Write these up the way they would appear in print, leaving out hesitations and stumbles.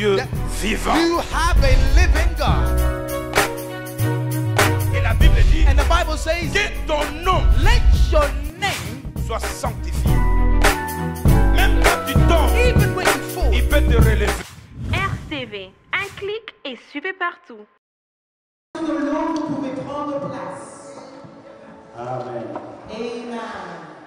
Dieu that vivant. you have a living God. Et la Bible dit And the Bible says, que ton nom let your name, soit sanctifié. Même quand tu tombes, even when you fall, il peut te relever. RCV, un clic et suivez partout. De l'eau, vous pouvez prendre place. Amen. Amen.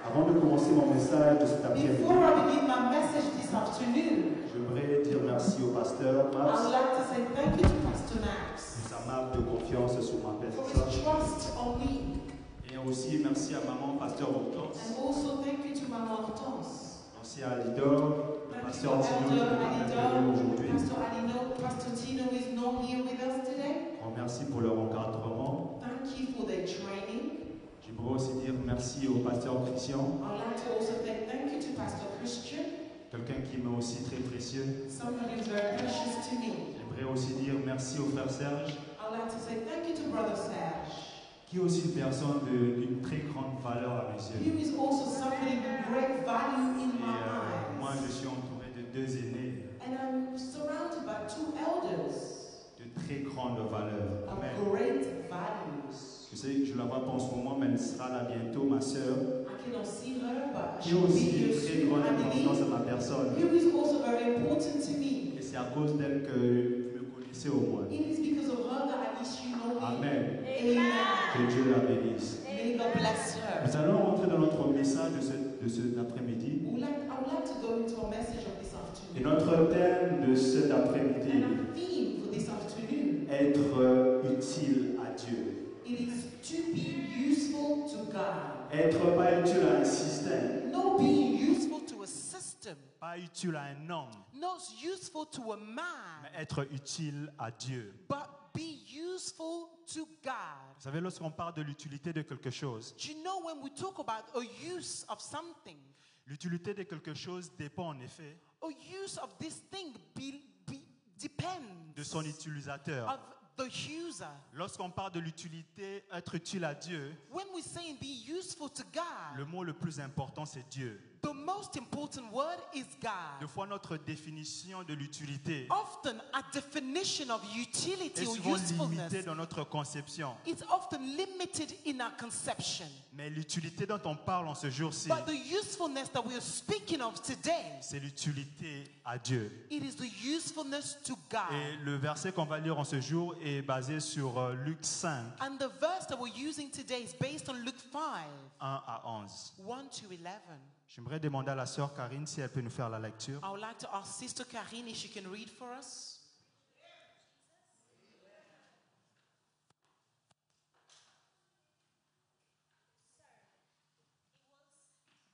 Avant de commencer mon message de cet après-midi, Before I begin my message this afternoon, j'aimerais dire merci au pasteur I would Max like to say thank you to Pastor Max pour sa marque de confiance sur ma for personne. his trust on me. Et aussi merci à maman pasteur Hortense, And also thank you to Mama Hortense. aussi à Lidor, le Thank you pasteur to Tino qui Elder est Alidor. venu aujourd'hui. Pastor Alino, Pastor Tino is not here with us today. Grand merci pour leur encadrement. Thank you for their training. J'aimerais aussi dire merci au pasteur Christian, I'd like to also say thank you to Pastor Christian, quelqu'un qui m'est aussi très précieux. someone who's very precious to me. J'aimerais aussi dire merci au frère Serge, I'd like to say thank you to Brother Serge, qui est aussi une personne d'une très grande valeur à mes who yeux. is also somebody with great value in Et my eyes. moi, je suis entouré de deux aînés And I'm surrounded by two elders de très grande valeur. of Amen. great values. Je sais, je la vois pas en ce moment, mais elle sera là bientôt, ma sœur, I cannot see her, but qui she a will be aussi here une très soon, grande I importance à believe. ma personne. Who is also very important to me. Et c'est à cause d'elle que vous me connaissez au moins. It is because of her that at least you know me. Amen. Amen. Que Dieu la bénisse. May God bless her. Nous allons rentrer dans notre message de cet après-midi. I would like to go into a message of this Et afternoon. notre thème de cet après-midi, And our theme for this afternoon, être utile à Dieu. it is to be useful to God. Être pas utile à un système, Not being useful to a system, pas utile à un homme, not useful to a man, mais être utile à Dieu. but be useful to God. Vous savez, lorsqu'on parle de l'utilité de quelque chose, Do you know when we talk about a use of something, l'utilité de quelque chose dépend en effet a use of this thing depends de son utilisateur. of the user. Lorsqu'on parle de l'utilité, être utile à Dieu, When we say be useful to God, le mot le plus important, c'est Dieu. the most important word is God. Des fois, notre définition de l'utilité Often a definition of utility est or souvent usefulness limitée dans notre conception. is often limited in our conception. Mais l'utilité dont on parle en ce jour-ci, But the usefulness that we are speaking of today, c'est l'utilité à Dieu. it is the usefulness to God. Et le verset qu'on va lire en ce jour est basé sur Luc 5, And the verse that we're using today is based on Luke 5, 1 à 11. 1 to 11. J'aimerais demander à la sœur Karine si elle peut nous faire la lecture. I would like to ask Sister Karine if she can read for us.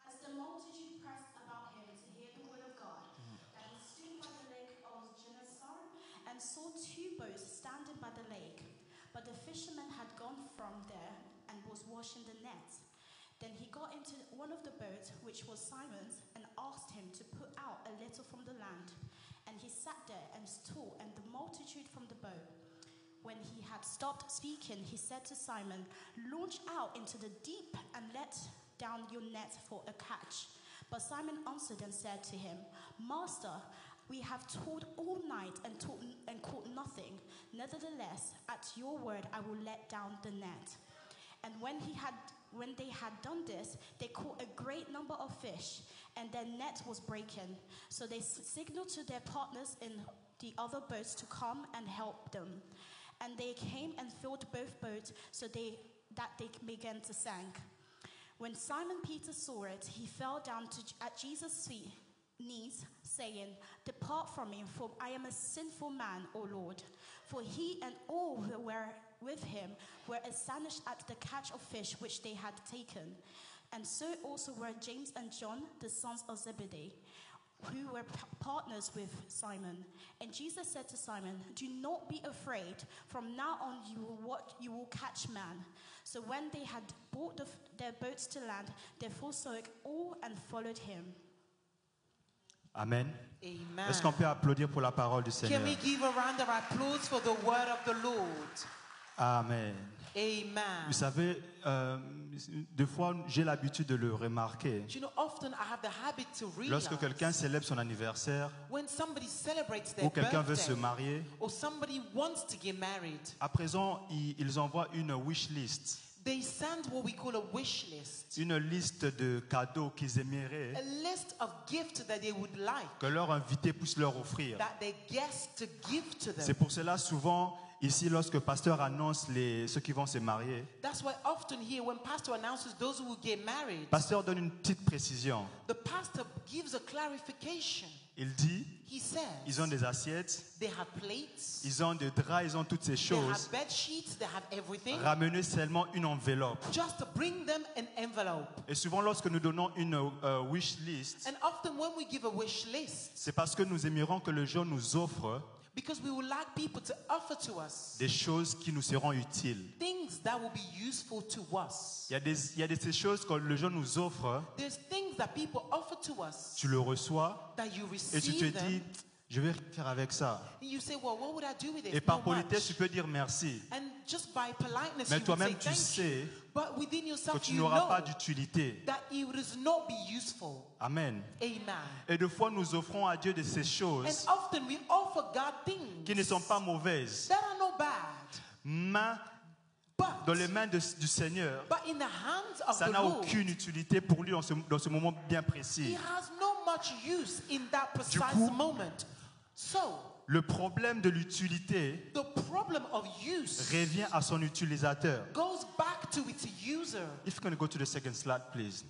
As the multitude pressed about him to hear the word of God, that he stood by the lake of Gennesaret and saw two boats standing by the lake. But the fisherman had gone from there and was washing the net. Then he got into one of the boats, which was Simon's, and asked him to put out a little from the land. And he sat there and taught, and the multitude from the boat. When he had stopped speaking, he said to Simon, "Launch out into the deep and let down your net for a catch." But Simon answered and said to him, "Master, we have toiled all night and caught nothing. Nevertheless, at your word, I will let down the net." And when they had done this, they caught a great number of fish, and their net was breaking. So they signaled to their partners in the other boats to come and help them. And they came and filled both boats so that they began to sink. When Simon Peter saw it, he fell down at Jesus' knees, saying, "Depart from me, for I am a sinful man, O Lord." For he and all who were with him were astonished at the catch of fish which they had taken. And so also were James and John, the sons of Zebedee, who were partners with Simon. And Jesus said to Simon, "Do not be afraid. From now on you will catch man." So when they had brought their boats to land, they forsook all and followed him. Amen. Amen. Est-ce qu'on peut applaudir pour la parole du Seigneur? Can we give a round of applause for the word of the Lord? Amen. Amen. Vous savez, des fois, j'ai l'habitude de le remarquer. Do you know, often I have the habit to realize Lorsque quelqu'un célèbre son anniversaire when somebody celebrates their ou quelqu'un veut se birthday marier, or somebody wants to get married, à présent, ils envoient une wish list, they send what we call a wish list, une liste de cadeaux qu'ils aimeraient a list of gifts that they would like, que leur invité puisse leur offrir. that their guests to give to C'est them. pour cela, souvent, ici, lorsque le pasteur annonce ceux qui vont se marier, That's why often here when pastor announces those who will get married, le pasteur donne une petite précision. the pastor gives a clarification. Il dit, He says ils ont des assiettes, they have plates, ils ont des draps, ils ont toutes ces they have choses. bed sheets, they have everything. Ramenez seulement une enveloppe. Just to bring them an envelope. Et souvent, lorsque nous donnons une wish list, And often when we give a wish list, c'est parce que nous aimerions que les gens nous offrent because we would like people to offer to us des choses qui nous seront utiles. things that will be useful to us. Il y a ces choses que les gens nous offrent, There's things that people offer to us tu le reçois that you et tu te receive them. dis, je vais faire avec ça. And you say, well, what would I do with it? Et par Not politesse, tu much. peux dire merci. And just by politeness, Mais you would say toi-même, tu thank sais you. But within que yourself, tu you n'auras know pas d'utilité. that it does not be useful. Amen. Amen. Et des fois, nous offrons à Dieu de ces And choses often we offer God things qui ne sont pas mauvaises. that are not bad. Mains But, dans les mains du Seigneur, but in the hands of ça the n'a Lord, aucune utilité pour lui dans ce moment bien He précis. has no much use in that precise coup, moment. So, Le problème de l'utilité the problem of use revient à son utilisateur. goes back to its user. If you can go to the second slide, please.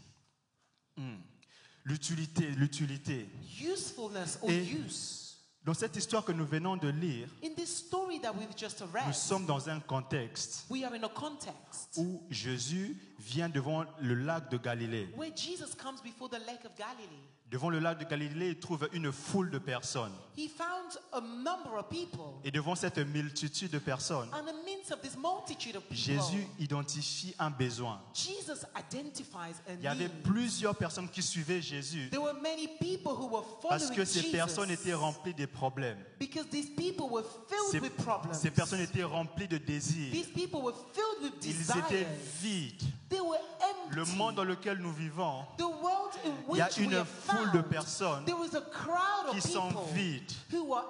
L'utilité. Usefulness or Et- use. Dans cette histoire que nous venons de lire, In this story that we've just read, nous sommes dans un contexte we are in a context où Jésus vient devant le lac de Galilée. where Jesus comes before the Lake of Galilee. Devant le lac de Galilée, il trouve une foule de personnes. He found a number of people. Et devant cette multitude de personnes, And in the midst of this multitude of people, Jésus identifie un besoin. Jesus identifies a Il y avait need. plusieurs personnes qui suivaient Jésus There were many people who were parce following que ces Jesus personnes étaient remplies de problèmes. because these people were filled Ces, with problems. ces personnes étaient remplies de désirs. These people were filled with Ils étaient desires. vides. They were empty. Le monde dans lequel nous vivons, The world in il y a which we une are foule found, de personnes there is a crowd qui of sont people vides. who are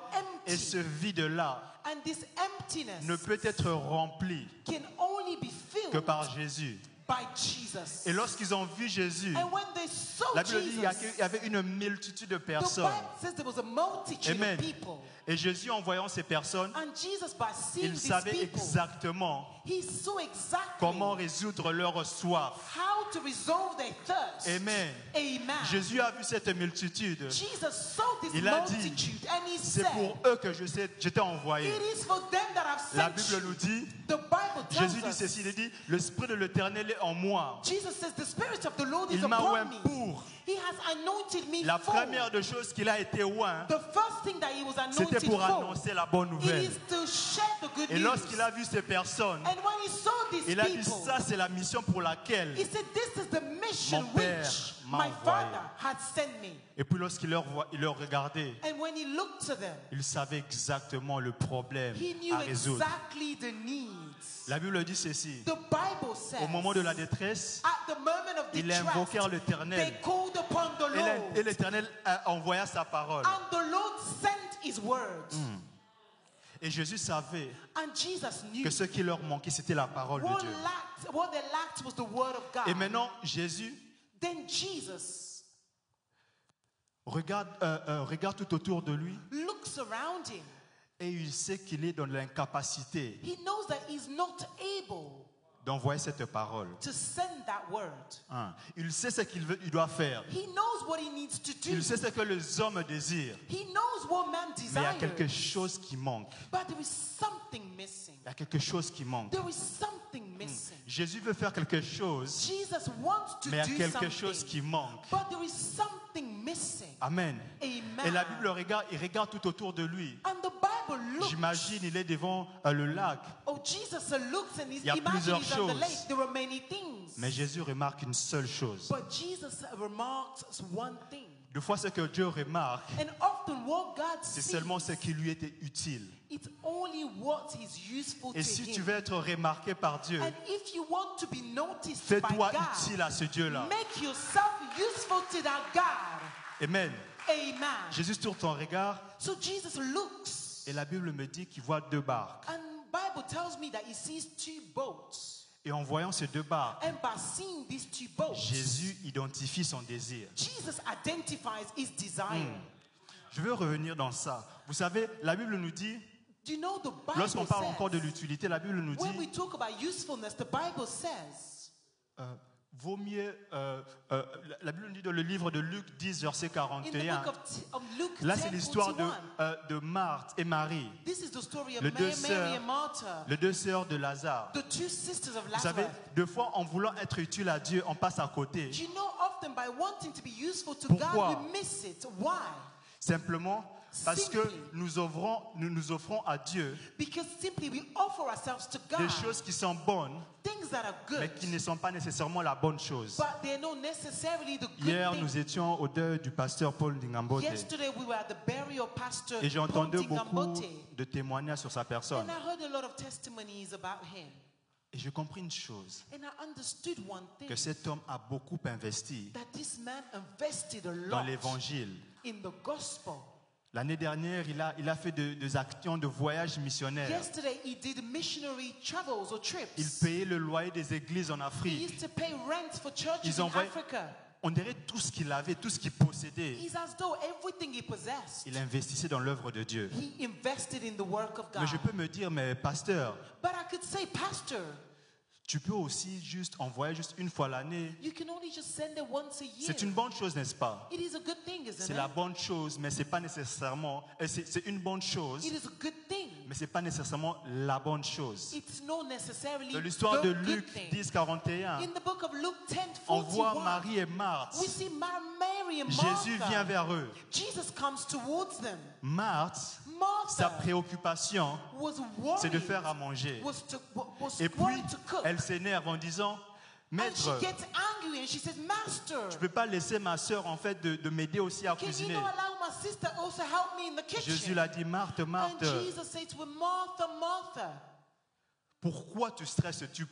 Et ce empty. vide-là And this emptiness ne peut être rempli can only be que filled par Jésus. by Jesus. Et lorsqu'ils ont vu Jésus, And when they saw la Bible dit qu'il Jesus, y avait une multitude de the personnes. Bible says there was a multitude Amen. of people. Et Jésus, en voyant ces personnes, And Jesus, by seeing il these savait people, exactement he saw exactly comment résoudre leur soif. how to resolve their thirst. Amen. Amen. Jésus a vu cette multitude. Jesus saw this Il a dit, multitude and he c'est said, pour eux que j'étais envoyé. it is for them that I've La sent Bible you. nous dit, The Bible tells Jésus dit us. ceci, il dit, l'Esprit de l'Éternel est en moi. Jesus says, the Spirit of the Lord is Il m'a oint upon me. pour. He has anointed me La for. première des choses qu'il a été oint, The first thing that he was c'était anointed pour for, annoncer la bonne it nouvelle. is to share the good Et news. lorsqu'il a vu ces personnes, And when he saw these il a dit, people, ça c'est la mission pour laquelle. he said, this is the mission Mon Père which m'a my envoyé. Father had sent me. Et puis lorsqu'il il leur regardait, And when he looked to them, il savait exactement le problème he knew à résoudre. exactly the needs. La Bible dit ceci, The Bible says, au moment de la détresse, at the moment of ils distress, invoquèrent they l'Éternel. called upon the Lord. Et l'Éternel envoya sa parole. And the Lord sent his words. Et Jésus savait And Jesus knew que ce qui leur manquait, c'était la parole de Dieu. what they lacked was the word of God. Et maintenant, Jésus Then Jesus regarde tout autour de lui looks around him. et il sait qu'il est dans l'incapacité He knows that he's not able d'envoyer cette parole. to send that word. Il sait ce il doit faire. He knows what he needs to do. Il sait ce que les hommes désirent. He knows what man Mais il y a quelque desires. chose qui manque. But there is something missing. Il y a quelque chose qui manque. There is something missing. Jésus veut faire quelque chose, Jesus wants to mais il y do a quelque chose something. qui manque. But there is something missing. Amen. Amen. Et la Bible il regarde tout autour de lui. And the Bible looks. J'imagine, il est devant le lac. Oh, But Jesus looked and Il y a imagined plusieurs he's on the choses. lake. There were many things. Mais Jésus remarque une seule chose. But Jesus remarked one thing. Des fois, ce que Dieu remarque, And often what God c'est sees, seulement ce qui lui était utile. it's only what is useful Et to si tu him. veux être remarqué par Dieu, And if you want to be noticed by fais-toi God, utile à ce Dieu-là. make yourself useful to that God. Amen. Amen. Jésus tourne son regard So Jesus looks, et la Bible me dit qu'il voit deux barques. and Bible tells me that he sees two boats. Et en voyant ces deux barques, And by seeing these two boats, Jésus identifie son désir. Jesus identifies his desire. Je veux revenir dans ça. Vous savez, la Bible nous dit, Do you know the Bible lorsqu'on parle encore de says, l'utilité, la Bible nous when we dit, talk about usefulness, the Bible says, vaut mieux, la Bible nous dit dans le livre de Luc 10, verset in the 41, book of Luke là c'est 10, l'histoire 41, de Marthe et Marie, this is the story of les deux Mary and Martha, les deux sœurs de Lazare. the two sisters of Vous savez, Lazarus. deux fois en voulant être utile à Dieu, on passe à côté. Do you know often by wanting to be useful to Pourquoi? God, we miss it. Why? Simplement parce que Simply. nous offrons à Dieu Because simply we offer ourselves to des God, choses qui sont bonnes, things that are mais good, qui ne sont pas nécessairement la bonne chose. but they're not necessarily the good Hier, thing. nous étions au deuil du pasteur Paul Ndingambote Yesterday we were at the burial of Pastor et j'ai entendu Paul beaucoup Tingambote, de témoignages sur sa personne. and I heard a lot of testimonies about him. Et j'ai compris une chose, And I understood one thing, que cet homme a beaucoup investi that this man invested a dans lot l'évangile. in the gospel. L'année dernière, il a fait des actions de voyage missionnaire. Yesterday he did missionary travels or trips. Il payait le loyer des églises en He Afrique. used to pay rent for churches Ils in envoyaient- Africa. On dirait tout ce qu'il avait, tout ce qu'il possédait. It's as though everything he possessed, Il investissait dans l'œuvre de Dieu. he invested in the work of God. Mais je peux me dire, mais pasteur, But I could say, Pastor, tu peux aussi juste envoyer juste une fois l'année. you can only just send it once a year. C'est une bonne chose, n'est-ce pas? It is a good thing, isn't C'est it? la bonne chose, mais c'est pas nécessairement. C'est une bonne chose, It is a good thing. mais c'est pas nécessairement la bonne chose. It's not necessarily Dans l'histoire the de good Luc thing. 10, 41, In the book of Luke 10, on voit 41, Marie et Marthe. we see Mary and Jésus Martha. vient vers eux. Jesus comes towards them. Marthe, sa Martha préoccupation, was c'est de worried, faire à manger. was Et puis, worried to cook. elle s'énerve en disant, And she Maître, gets angry and she says, Master, je ne peux pas laisser ma sœur en fait de m'aider aussi à can you cuisiner. not allow my sister also help me in the kitchen? Jésus l'a dit, Marthe, And Marthe, Jesus said to her, Martha, Martha, pourquoi te stresses-tu?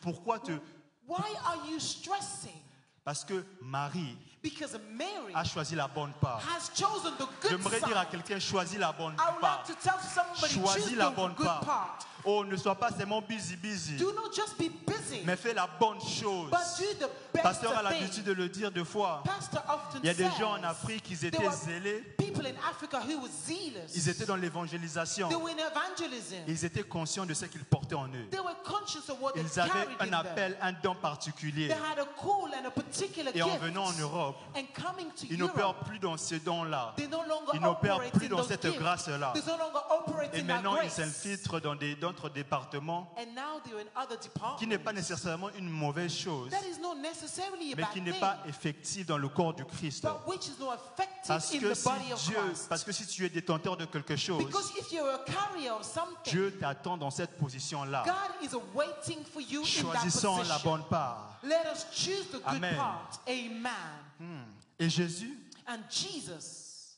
why are you stressing? Parce que Marie Because Mary a choisi la bonne part. has chosen the good J'aimerais dire à side. quelqu'un, choisis la bonne I would part. like to tell somebody, Choisis choose la the bonne good part. part. Oh, ne sois pas seulement busy, Do not just be busy, mais fais la bonne chose. but do the best Pasteur a thing. l'habitude de le dire deux fois. Pastor often Il y a des says, gens en Afrique, ils there étaient were zélés, people in Africa who were zealous. ils étaient dans l'évangélisation. They were in evangelism. Ils étaient conscients de ce qu'ils portaient en eux. They were conscious of what they Ils avaient carried un in them. appel, un don particulier. They had a call and a particular Et en gift. venant en Europe, And coming to ils n'opèrent Europe, plus dans ce don-là. they no longer Ils n'opèrent operate plus in dans those cette gifts. grâce-là. They no longer operate Et in that maintenant, ils grace. s'infiltrent dans d'autres départements, And now they're in other departments. qui n'est pas nécessairement une mauvaise chose, That is not necessarily a mais bad qui n'est thing, pas effective dans le corps du Christ. but which is not effective Parce in que, the body of Christ. parce que si tu es détenteur de quelque chose, Because if you're a carrier of something, Dieu t'attend dans cette position-là. God is waiting for you in that Choisissons la position. bonne part. Let us choose the good Amen. part. Amen. Et Jésus And Jesus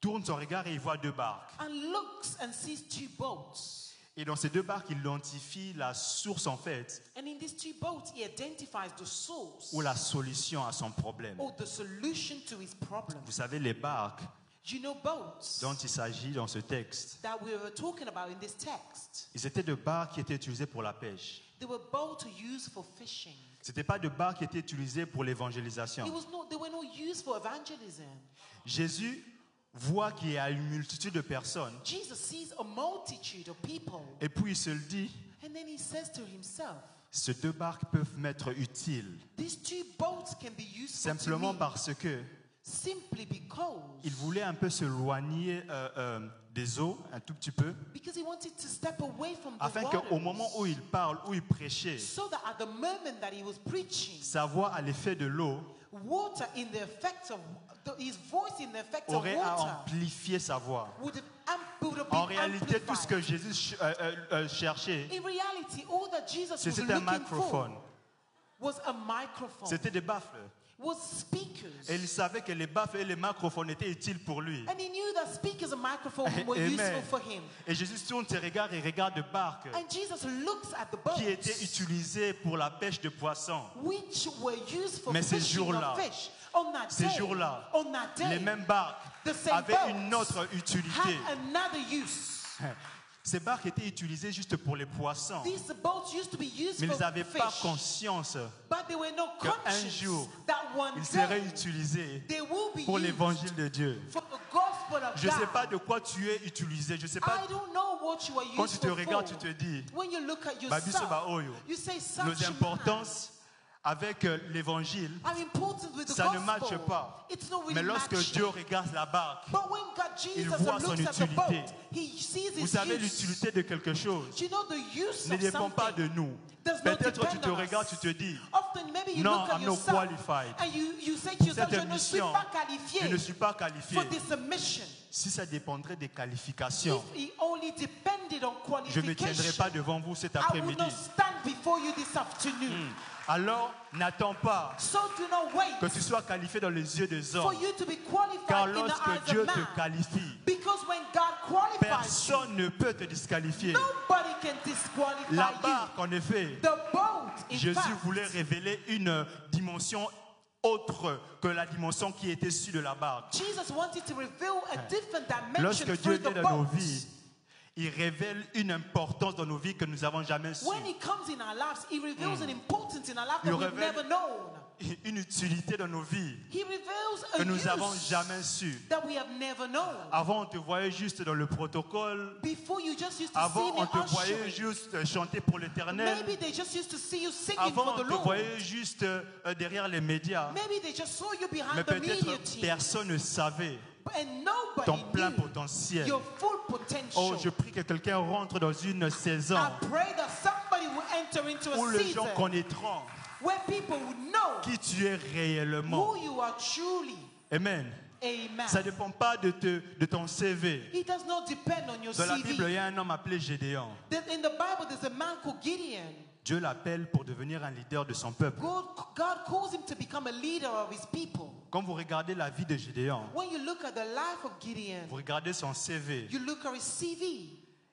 tourne son regard et il voit deux barques. and looks and sees two boats. Et dans ces deux barques, il identifie la source en fait, And in these two boats, he identifies the source ou la solution à son problème. or the solution to his problem. Vous savez, les barques You know, boats dont il s'agit dans ce texte, that we were talking about in this text, ils étaient de barques qui étaient utilisées pour la pêche. they were boats used for fishing. Ce n'étaient pas de barques qui étaient utilisées pour l'évangélisation. They were not used for evangelism. Jésus voit qu'il y a une multitude de personnes Jesus sees a multitude of people, et puis il se le dit, and then he says to himself, ces deux barques peuvent m'être utiles these two boats can be useful simplement to me parce que simply because il voulait un peu s'éloigner des eaux, un tout petit peu, he wanted to step away from the afin waters, qu'au moment où il parle, où il prêchait, so that at the moment that he was preaching, sa voix à l'effet de l'eau water in the effect of his voice in the effect of aurait à water amplifier sa voix. would have have En been réalité, tout ce que amplified. Jésus cherchait, In reality, all that Jesus was c'était un looking microphone. for was a microphone, C'était des baffles. was speakers. Et il savait que les baffles et les microphones étaient utiles pour lui. And he knew that speakers and microphones were Amen. useful for him. Et Jésus tourne ses regards et regarde de barques And Jesus looks at the boats, qui étaient utilisées pour la pêche de poissons. which were used for Mais ces fishing jours-là, of fish. On that Ces day, jours-là, on that day, les mêmes barques the same avaient boats une autre had utilité. another use. Ces barques étaient utilisées juste pour les poissons. These boats used to be used Mais ils for n'avaient pas fish, conscience but they were not qu'un conscious jour, that one ils seraient day utilisés they will be pour used l'évangile de Dieu. for the gospel of Je ne sais God. pas de quoi tu es utilisé. Je ne sais pas. I don't know what you are Quand tu te used regardes, tu for. te dis, When you look at Babiso yourself, Baoyo, you say nos such a man importances avec l'évangile, are important with the ça ne gospel. matche pas. It's not really Mais lorsque matching. Dieu regarde la barque, But when God Jesus voit son looks at the boat, utilité. he sees vous his savez, use. l'utilité de quelque chose You know the use ne of dépend pas something de nous. does not Peut-être tu depend te on regardes, us. tu te dis, Often maybe you non, look at I'm not yourself qualified. and you say to Pour yourself, cette je ne suis mission, pas je ne qualifié suis pas qualifié. for this mission. Si ça dépendrait des qualifications, If it only depended on je ne me tiendrai qualification, pas devant vous cet I would après-midi. not stand before you this afternoon. Alors, n'attends pas So do not wait que tu sois qualifié dans les yeux des for hommes. you to be qualified Car in the lorsque eyes Dieu of man. te qualifie, Because when God qualifies personne ne peut te disqualifier. you, nobody can disqualify La you. barque, en effet, The boat, in Jésus fact, voulait révéler une dimension autre que la dimension qui était sur de la barque. Jesus wanted to reveal a different dimension Lorsque through Dieu the est dans nos boat. vies, il révèle une importance dans nos vies que nous n'avons jamais su. When he comes in our lives, he reveals an importance in our life Il that we've révèle never known. Une utilité dans nos vies He reveals a que nous n'avons use jamais su. that we have never known. Avant, on te voyait juste dans le protocole. Before you just used to Avant, see me on te voyait ushering. juste chanter pour l'Éternel. Maybe they just used to see you singing Avant, for on the te Lord. voyait juste derrière les médias. Maybe they just saw you Mais behind the media peut-être team. personne ne savait And nobody ton plein knew potentiel. your full potential. Oh, je prie que quelqu'un rentre dans une saison I pray that somebody will enter into où a les gens season connaîtront where people will know qui tu es réellement. who you are truly. Amen. Amen. Ça ne dépend pas de ton CV. It does not depend on your Dans la Bible, il CV. y a un homme appelé Gédéon. In the Bible, there's a man called Gideon. Dieu l'appelle pour devenir un leader de son peuple. God calls him to become a leader of his people. Quand vous regardez la vie de Gédéon, When you look at the life of Gideon, vous regardez son CV, you look at his CV,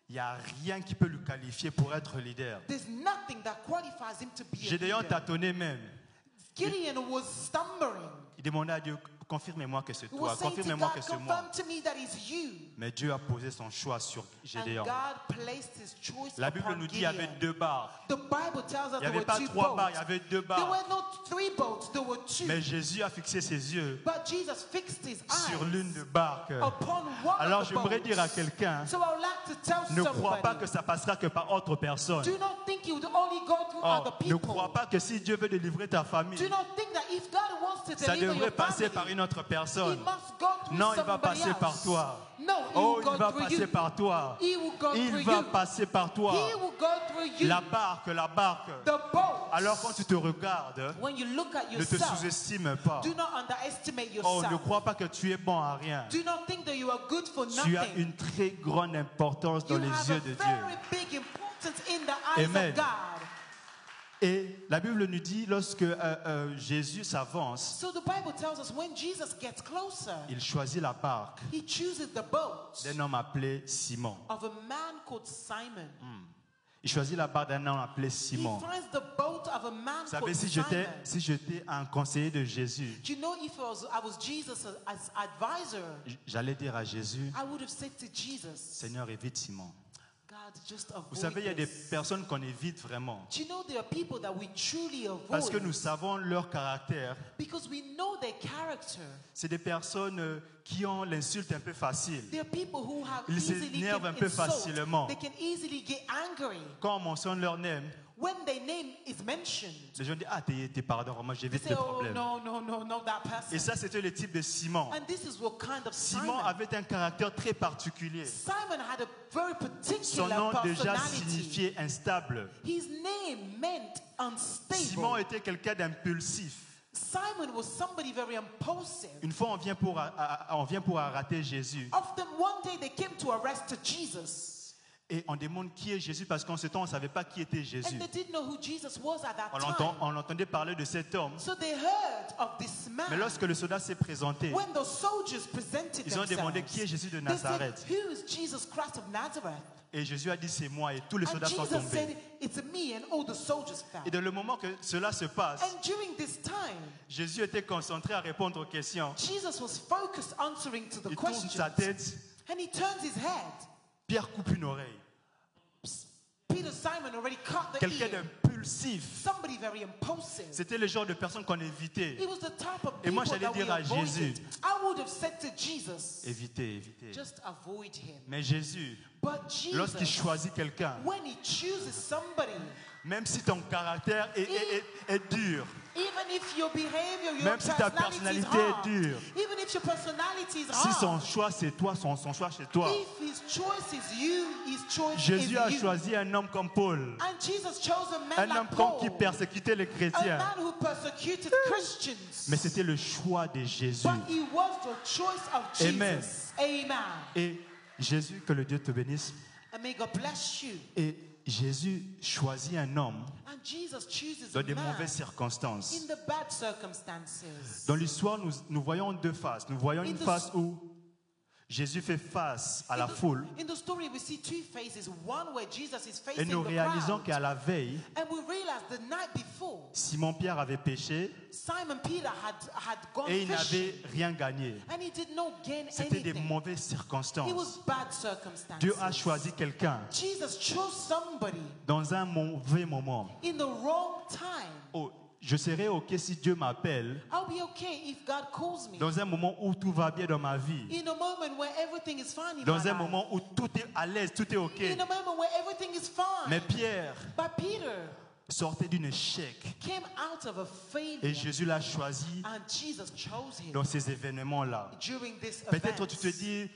il n'y a rien qui peut le qualifier pour être leader. there's nothing that qualifies him to be a Gédéon leader. tâtonnait même. Gideon was stumbling. Il demandait à Dieu, confirmez-moi que c'est He was toi, saying to confirmez-moi God, que c'est moi. confirm to me that it's you. Mais Dieu a posé son choix sur And Gédéon. God placed his choice La Bible upon nous dit qu'il y avait Gideon. deux barres. The Bible tells us Il n'y there avait were pas two trois boats. barres, il y avait deux There barres. were not three boats, there were two. Mais Jésus a fixé ses yeux But Jesus fixed his sur eyes l'une des barques. upon one Alors of the j'aimerais boats. dire à quelqu'un, So I would like to tell ne crois pas somebody, que ça passera que par autre personne. do not think you would only go through Oh, other ne people. crois pas que si Dieu veut délivrer ta famille, Do not think that if God wants to ça deliver devrait your passer family, par une autre he personne. must go through Non, il va somebody passer else. par toi. No, he Oh, will il go va through passer you. par toi. He will go Il through va you. passer par toi. He will go through you. La barque. The boat. Alors quand tu te regardes, When you look at ne te yourself, sous-estime pas. do not underestimate Oh, yourself. ne crois pas que tu es bon à rien. Do not think that you are good for Tu as nothing. une très grande importance dans You les have yeux a de Dieu. very big importance in the eyes Amen. of God. Et la Bible nous dit, lorsque Jésus s'avance, So the Bible tells us when Jesus gets closer, il choisit la barque he chooses the boat d'un homme appelé Simon. of a man called Simon. Il choisit la barque d'un homme appelé He Simon. finds the boat of a man Vous savez, called si Simon. j'étais un conseiller de Jésus, Do you know if I was Jesus as advisor, j'allais dire à Jésus, I would have said to Jesus, Seigneur, évite Simon. God, just avoid Vous savez, il y a des this. personnes qu'on évite vraiment. Do you know there are people that we truly avoid Parce que nous savons leur caractère. because we know their character. C'est des personnes qui ont l'insulte un peu facile. There are people who have Ils easily s'énervent get un peu insult. facilement. They can easily get angry. Quand on mentionne leur nom, When their name is mentioned, les gens disent, ah, t'es pardon, moi they j'évite say, le oh, problème. no, that person. Et ça, c'était le type de Simon. And this is what kind of Simon Simon. avait un caractère très particulier. Simon had a very Son particular nom déjà personality. signifiait instable. His name meant unstable. Simon était quelqu'un d'impulsif. Simon was somebody very impulsive. Une fois, on vient pour arrêter Jésus. Often one day they came to arrest Jesus. Et on demande qui est Jésus parce qu'en ce temps, on ne savait pas qui était Jésus. And they didn't know who Jesus was at that time. On entendait parler de cet homme. So they heard of this man. Mais lorsque le soldat s'est présenté, When the soldiers presented ils ont demandé themselves, qui est Jésus de they said, Nazareth. who is Jesus Christ of Nazareth? Et Jésus a dit c'est moi et tous les And soldats sont Jesus said, tombés. it's me, and all the soldiers fell. Et dans le moment que cela se passe, And during this time, Jésus était concentré à répondre aux questions. Jesus was focused answering to the Il tourne questions. sa tête, And he turns his head. Pierre coupe une oreille. Peter Simon already cut the Quelqu'un ear. d'impulsif. Somebody very impulsive. C'était le genre de personne qu'on évitait. He was the type of Et moi, people j'allais that we dire à avoided. Jésus, I would have said to Jesus, Évitez, évitez. just avoid him. Mais Jésus, But Jesus, lorsqu'il choisit quelqu'un, when he chooses somebody, même si ton caractère est dur, even if your behavior, your même si ta personality is personnalité est hard, dure, even if your personality is si son hard, choix c'est toi, son choix c'est toi. if his choice is you, his choice Jésus is a you. choisi un homme comme Paul, And Jesus chose a man un homme like comme qui Paul, persécutait les a chrétiens. man who persecuted Christians. Mais c'était le choix de Jésus. But he was the choice of Jesus. Amen. Amen. Et Jésus, que le Dieu te bénisse, And may God bless you. et Jésus choisit un homme And Jesus chooses dans a des man mauvaises circonstances. in the bad circumstances. Dans l'histoire, nous voyons deux faces. Nous voyons une face où Jésus fait face à la foule In the story, we see two faces. One where Jesus is et facing nous the réalisons crowd. qu'à la veille, And we realize the night before, Simon-Pierre avait péché Simon Peter had gone et il fishing. n'avait rien gagné. And he did not gain C'était des anything. mauvaises It circonstances. was bad circumstances. Dieu a choisi quelqu'un Jesus chose somebody dans un mauvais moment. in the wrong time. Oh, je serai OK si Dieu m'appelle I'll be okay if God calls me. dans un moment où tout va bien dans ma vie. In a moment where everything is fine in my Dans un life. moment où tout est à l'aise, tout est OK. In a moment where everything is fine. Mais Pierre But Peter sortait d'un échec came out of a failure. et Jésus l'a choisi And Jesus chose him dans ces événements-là. during this Peut-être event. tu te dis,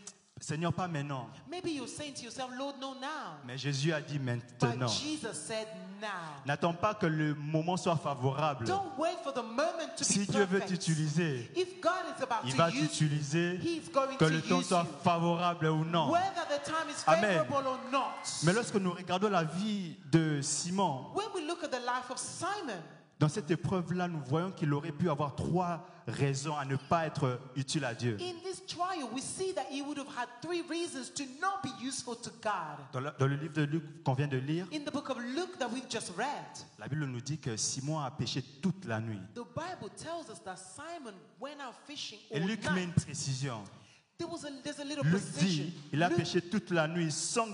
Seigneur, pas maintenant. Maybe you're saying to yourself, Lord, no now. Mais Jésus a dit But maintenant. Jesus said now. N'attends pas que le moment soit favorable. Don't wait for the moment to Si be Dieu veut perfect. t'utiliser, If God is about il to va use you, t'utiliser, He's going que to le temps use soit you. favorable ou non. Whether the time is Amen. favorable or not. Mais lorsque nous regardons la vie de Simon, When we look at the life of Simon, dans cette épreuve-là, nous voyons qu'il aurait pu avoir trois raisons à ne pas être utile à Dieu. in this trial, we see that he would have had three reasons to not be useful to God. Dans le livre de Luc qu'on vient de lire, In the book of Luke that we've just read, la Bible nous dit que Simon a péché toute la nuit. the Bible tells us that Simon went out fishing Et all Luc met une night. précision. There's a little Luc precision. dit, il a Luke- péché toute la nuit sans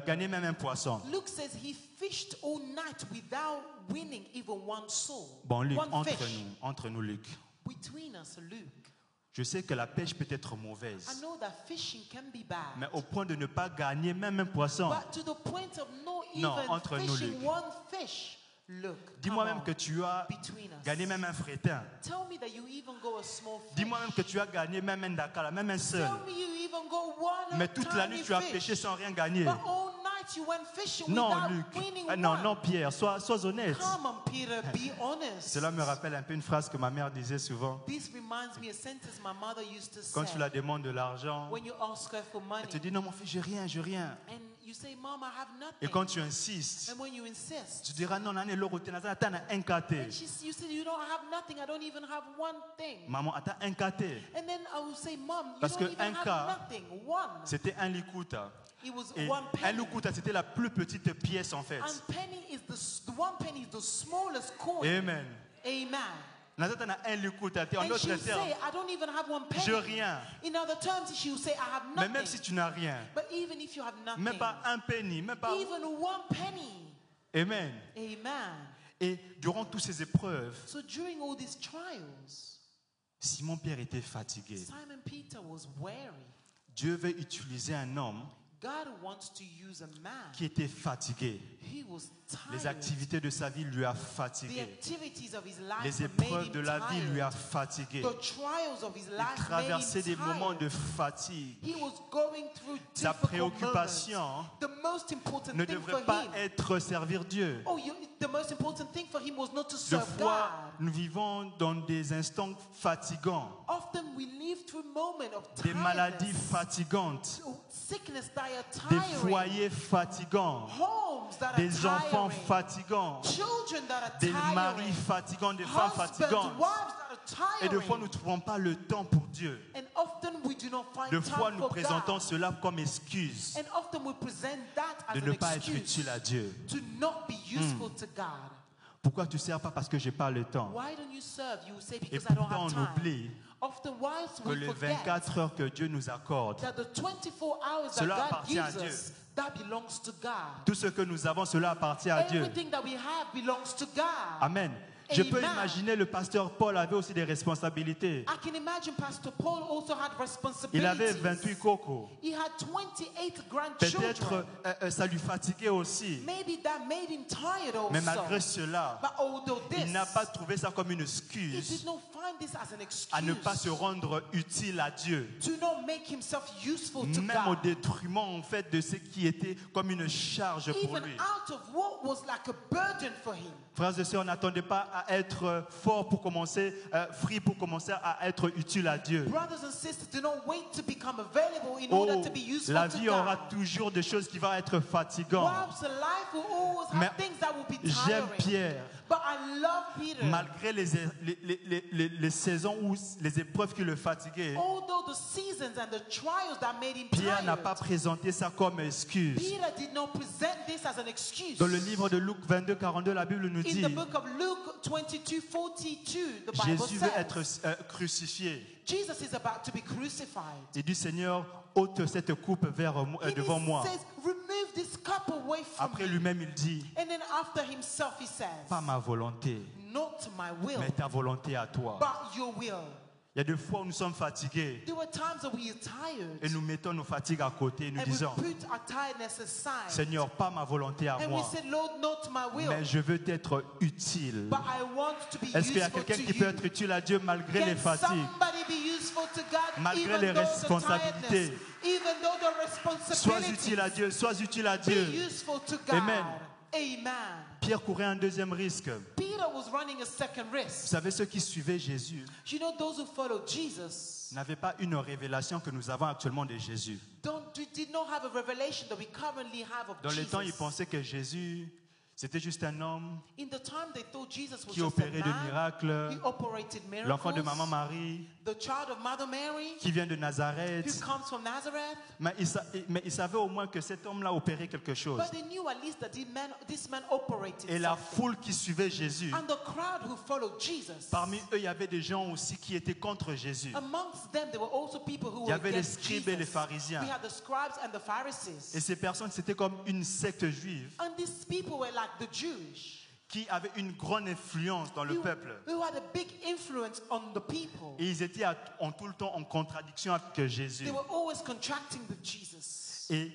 gagner même un poisson. Luke says he fished all night without winning even one soul. Bon, Luc, one fish. entre nous, Luc. Between us, Luke. Je sais que la pêche peut être I mauvaise, know that fishing can be bad. mais au point de ne pas gagner même un poisson. But to the point of not Non, even entre nous, fishing Luc. one fish. Look, Dis-moi come même on. que tu as Between us. gagné même un frétin. Tell me that you even go a small fish. Dis-moi même que tu as gagné même un dakala, même un seul. Tell me you even go one Mais toute la nuit, tiny tu as fish. pêché sans rien gagner. But all night you went fishing Non, without Luc. winning Non, one. non, Pierre, sois honnête. Come on, Peter, be honest. Cela me rappelle un peu une phrase que ma mère disait souvent. This reminds me a sentence my mother used to Quand say. tu la demandes de l'argent, When you ask her for money, elle te dit non, mon fils, j'ai rien, j'ai rien. and you say, Mom, I have nothing. Et quand tu insistes, And when you insist, tu diras non, non, l'euro, tu n'as pas un kate. and you say, you don't have nothing, I don't even have one thing. Maman, attends, un kate. And then I will say, Mom, you Parce don't que even un have cas, nothing. One. C'était un likuta. It was Et one un penny. likuta, c'était la plus petite pièce en fait. And penny is the one penny is the smallest coin. Amen. Amen. Nathan a un likuta, en And d'autres she'll termes, say, I don't even have one penny. j'ai rien. In other terms, she'll say, I have Mais nothing. même si tu n'as rien, But even if you have nothing, même pas un penny, même pas. even one penny. Amen. Amen. Et durant toutes ces épreuves, So during all these trials, Simon-Pierre était fatigué. Simon Peter was weary. Dieu veut utiliser un homme God wants to use a man. qui était fatigué. He was Les tired. activités de sa vie lui a The fatigué. activities of his life Les have made épreuves him de la vie lui a tired. fatigué. The trials of his Il life traversait made des him moments tired. de fatigue. He was going through Sa difficult préoccupation moments. The most important ne thing devrait for pas him. être servir Dieu. The most important thing for him was not to Deux serve fois, God. nous vivons dans des instants fatigants, Often we live through moments of des maladies tiredness, fatigantes, sickness that are des tiring, foyers fatigants, homes that are des enfants tiring, fatigants, children that are des tiring, maris fatigants, des femmes husbands, fatigantes. wives that are Et tiring. deux fois, nous ne trouvons pas le temps pour Dieu. And often we do not find Deux time fois, nous for présentons God. cela comme excuse And often we present that as de an ne pas être excuse utile à Dieu. to not be useful to God. Pourquoi tu ne sers pas? Parce que je n'ai pas le temps. Why don't you serve? You will say Et because I don't pourtant, have on time. oublie Often whilst que we les forget 24 heures que Dieu nous accorde, that the 24 hours that Cela God appartient à gives Dieu. us, that belongs to God. tout ce que nous avons, cela appartient à Dieu. Everything that we have belongs to God. Amen. Je peux Amen. imaginer le pasteur Paul avait aussi des responsabilités. I can imagine Pastor Paul also had responsibilities. Il avait 28 cocos. He had 28 Peut-être grandchildren. ça lui fatiguait aussi. Maybe that made him tired also. Mais malgré cela, But although this, il n'a pas trouvé ça comme une he excuse did not find this as an excuse à ne pas se rendre utile à Dieu. to not make himself useful to Même au God. détriment en fait de ce qui était comme une charge pour Even lui. out of what was like a burden for him. Frères et sœurs, n'attendez pas à être fort pour commencer, free pour commencer à être utile à Dieu. Brothers and sisters, do not wait to become available in Oh, order to be useful la to vie God. aura toujours des choses qui vont être fatigantes. Whilst the life will always Mais have things that will be j'aime tiring. Pierre. But I love Peter. Malgré les saisons ou les épreuves qui le fatiguaient, Although the seasons and the trials that made him Pierre n'a tired, pas présenté ça comme excuse. Peter did not present this as an excuse. Dans le livre de Luc 22, 42, la Bible nous In dit the book of Luke 22:42, the Bible Jésus veut être says crucifié. Jesus is about to be crucified. Il dit Seigneur, ôte cette coupe devant moi. He says, remove this cup away from Après me. lui-même, il dit And then after himself he says, pas ma volonté, not my will, mais ta volonté à toi. but your will. Il y a des fois où nous sommes fatigués There were times that we are tired et nous mettons nos fatigues à côté et nous and we disons put our tiredness aside. Seigneur, pas ma volonté à And we moi, said, Lord, not my will, mais je veux être utile. but I want to be Est-ce qu'il y a useful quelqu'un to qui peut you. être utile à Dieu malgré les Can fatigues? somebody be useful to God Malgré even les though the responsabilités. tiredness, even though the Sois responsibility? utile à Dieu, sois utile à Be Dieu. useful to God. Amen. Amen. Pierre courait un deuxième risque. Peter was running a second Vous risk. savez, ceux qui suivaient Jésus You know, those who followed Jesus n'avaient pas une révélation que nous avons actuellement de Jésus. did not have a revelation that we currently have of Dans le temps, ils Jesus. pensaient que Jésus, c'était juste un homme In the time they thought Jesus was qui just a opérait de man. miracles, He operated l'enfant de miracles. maman Marie, The child of Mother Mary, qui vient de who Nazareth. comes from Nazareth. Mais ils savaient au moins que cet homme-là opérait quelque chose. But they knew at least that this man operated Et la something. foule qui suivait Jésus, And the crowd who followed Jesus, parmi eux, il y avait des gens aussi qui étaient contre Jésus. amongst them there were also people who Il y were avait les against scribes et les Jesus. pharisiens. We had the scribes and the Et Pharisees. ces personnes, c'était comme une secte juive And these people were like the Jewish, qui avait une grande influence dans le who peuple. had a big influence on the people. Et ils étaient en tout le temps en contradiction avec Jésus. They were always contracting with Jesus. Et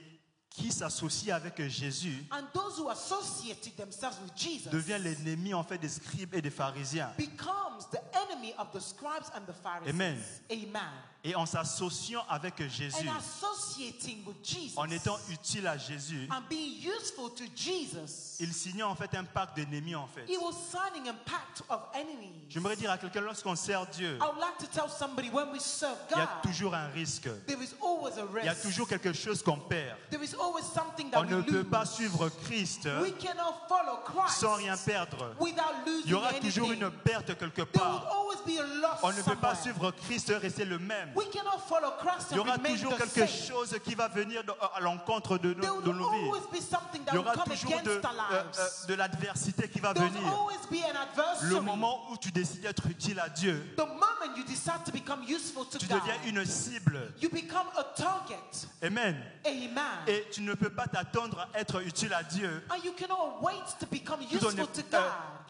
qui s'associe avec Jésus And those who associated themselves with Jesus devient l'ennemi en fait des scribes et des pharisiens. becomes the enemy of the scribes and the Pharisees. Amen. Amen. Et en s'associant avec Jésus, And associating with Jesus en étant utile à Jésus, and being useful to Jesus, il signait en fait un pacte d'ennemis en fait. he was signing a pact of enemies. J'aimerais dire à quelqu'un, lorsqu'on sert Dieu, I would like to tell somebody, when we serve il y a God, toujours un risque. there is always a Il y a risk. toujours quelque chose qu'on perd. There is always something that On we ne peut lose. pas suivre Christ We cannot follow Christ sans rien perdre. without losing Il y aura anything. toujours une perte quelque There will part. always be a loss On ne peut pas somewhere. suivre Christ et rester le même. We cannot follow Christ Il y and aura remain toujours the quelque same. chose qui va venir à l'encontre de There will nos vies. always be something Il that y will aura come toujours against our lives. de l'adversité qui va There will venir. always be an adversary. Le moment où tu décides d'être utile à Dieu, The moment you decide to become useful to tu God, deviens une cible. you become a target. Amen. Amen. Et tu ne peux pas t'attendre à être utile à Dieu And you cannot wait to become tout en, useful to God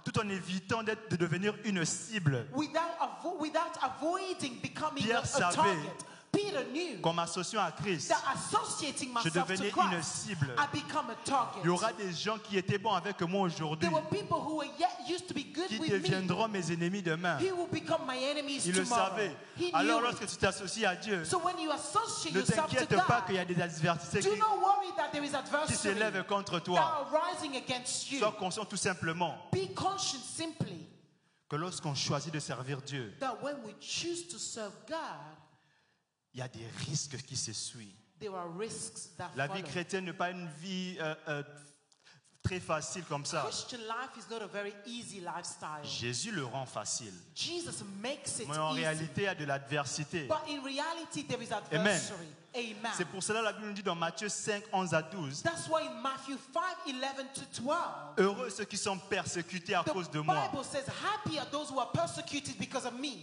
tout en évitant de devenir une cible. without avoiding becoming Pierre a savait target. Peter knew qu'en m'associant à Christ, that associating je myself to devenais une Christ, cible. I become a target. Il y aura des gens qui étaient bons avec moi aujourd'hui, There were people who were yet used to be good qui with me. deviendront mes ennemis demain. He will become my enemies Il le tomorrow. savait. He Alors knew lorsque it. tu t'associes à Dieu, So when you associate ne yourself to t'inquiète pas qu'il y God, a des adversités do not worry that there is qui adversity s'élèvent contre that toi. are rising against you. Sois conscient tout simplement Be conscious simply que lorsqu'on choisit de servir Dieu, that when we choose to serve God, il y a des risques qui se suivent. there are risks that La vie follow. chrétienne n'est pas une vie très facile comme ça. Christian life is not a very easy lifestyle. Jésus le rend facile. Jesus makes it Mais en easy. réalité, il y a de l'adversité. But in reality, there is adversary. Amen. C'est pour cela que la Bible nous dit dans Matthieu 5, 11 à 12, That's why in Matthew 5, 11 to 12, heureux ceux qui sont persécutés à the cause de moi. Bible says, happy are those who are persecuted because of me.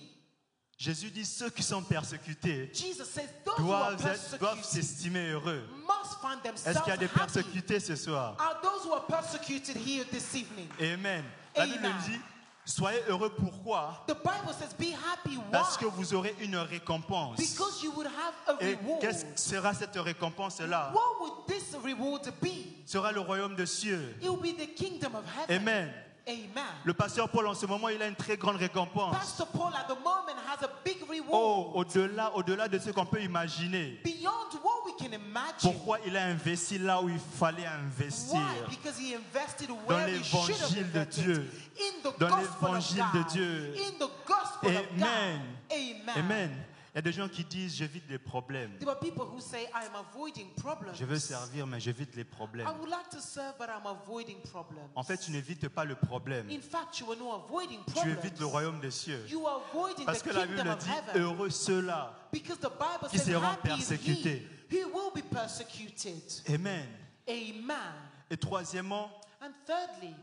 Jésus dit ceux qui sont persécutés Jesus says, those who are doivent persecuted s'estimer heureux. must find Est-ce themselves qu'il y a des happy. persécutés ce soir? Are those who are persecuted here this evening? Amen. La Bible Amen. nous dit soyez heureux pourquoi? The Bible says, be happy. Parce que Why? vous aurez une récompense. Because you would have a Et reward. qu'est-ce que sera cette récompense-là? What would this reward be? Sera le royaume des cieux. It will be the kingdom of heaven. Amen. Amen. Le pasteur Paul en ce moment, il a une très grande récompense. Pastor Paul at the moment has a big reward. Oh, au-delà de ce qu'on peut imaginer. Beyond what we can imagine. Pourquoi il a investi là où il fallait investir? Why? Because he invested Dans where he should have l'évangile de invested. Dieu. In the Dans gospel of l'évangile de God. Dieu. In the gospel of God. Amen. Amen. Amen. Il y a des gens qui disent j'évite les problèmes. There are people who say, I am avoiding problems. Je veux servir, mais j'évite les problèmes. I would like to serve, but I'm avoiding problems. En fait, tu n'évites pas le problème. In fact, you are not avoiding Tu problems. évites le royaume des cieux. You are avoiding Parce the que la Bible kingdom of dit heaven. heureux ceux-là. Because the Bible qui says, seront happy is persécutés. he who will be persecuted. Amen. Amen. Et troisièmement, And thirdly,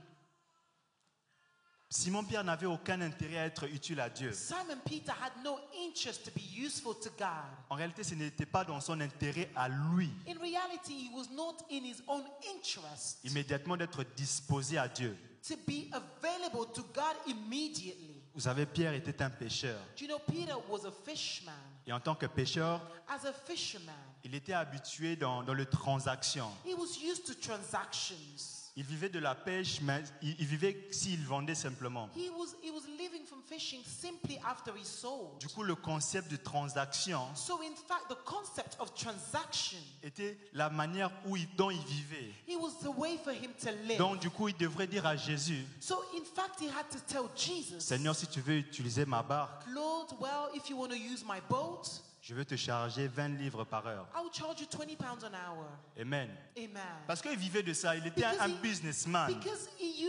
Simon-Pierre n'avait aucun intérêt à être utile à Dieu. Simon Peter had no interest to be useful to God. En réalité, ce n'était pas dans son intérêt à lui, In reality, he was not in his own interest immédiatement d'être disposé à Dieu. to be available to God immediately. Vous savez, Pierre était un pécheur. Do you know Peter was a fishman? Et en tant que pécheur, As a fisherman, il était habitué dans les transactions. he was used to transactions. Il vivait de la pêche, mais il vivait s'il vendait simplement. He was living from fishing simply after he sold. Du coup, le concept de transaction So in fact, the concept of transaction, était la manière dont il vivait. it was the way for him to live. Donc, du coup, il devrait dire à Jésus, So in fact, he had to tell Jesus, Seigneur, si tu veux utiliser ma barque, Lord, well, if you want to use my boat, je vais te charger 20 livres par heure. I will charge you 20 pounds an hour. Amen. Amen. Parce qu'il vivait de ça, il était un businessman. Because he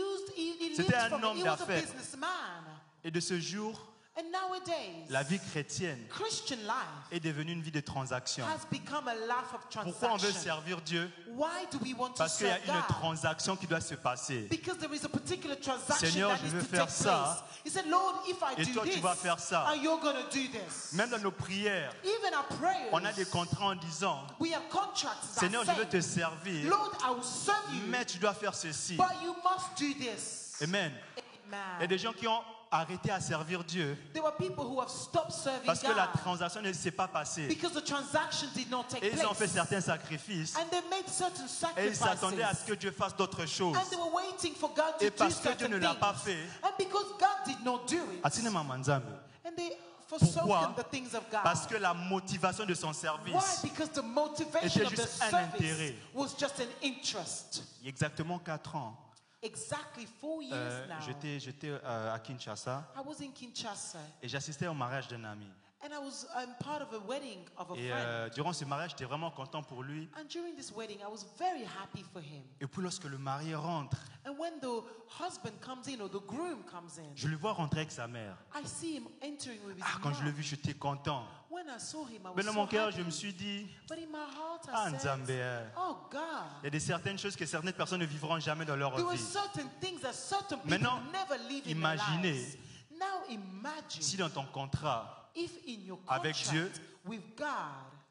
C'était lived un from homme it. He was a d'affaires. businessman. Et de ce jour, And nowadays, la vie chrétienne Christian life est devenue une vie de transaction. has become a life of Pourquoi on veut transaction. servir Dieu? Why do we want to Parce qu'il y a serve une God? transaction qui doit se passer. Because there is a particular transaction Seigneur, that je needs veux to faire take ça. place. He said, Lord, if I Et do toi, tu this, vas faire ça. and you're going to do this. Même dans nos prières, Even our prayers, on a des contrats en disant, we have contracts that Seigneur, je veux say, te servir, Lord, I will serve you, mais tu dois faire ceci. but you must do this. Amen. Il y a Amen. des gens qui ont arrêté à servir Dieu There were people who have stopped serving parce que la God transaction ne s'est pas passée. because the transaction did not take Et ils ont fait place. certains sacrifices And they made certain et ils sacrifices. s'attendaient à ce que Dieu fasse d'autres choses. And they were waiting for God to Et do parce que Dieu certain ne l'a things. pas fait, And because God did not do it, Atsine Mama Nzambe. and they forsoken Pourquoi? the things of God. Parce que la motivation de son Why? service, Because the motivation était of the juste un service intérêt. was just an interest. il y a exactement 4 ans, Exactly 4 years now. j'étais à Kinshasa I was in Kinshasa et j'assistais au mariage d'un ami. and I was part of a wedding of a Et friend. durant ce mariage, j'étais vraiment content pour lui. And during this wedding, I was very happy for him. Et puis lorsque le marié rentre, And when the husband comes in or the groom comes in, je le vois rentrer avec sa mère. I see him entering with his Quand je l'ai mom. vu, j'étais content. When I saw him, I Mais was dans so mon cœur, happy. je me suis dit, But in my heart, Ah, I Nzambe, said, oh God, il y a des certaines choses que certaines personnes ne vivront jamais dans leur there were vie. certain things that certain people Maintenant, never live in their imaginez lives. Now imagine Si dans ton contrat, if in your avec contract Dieu, with God,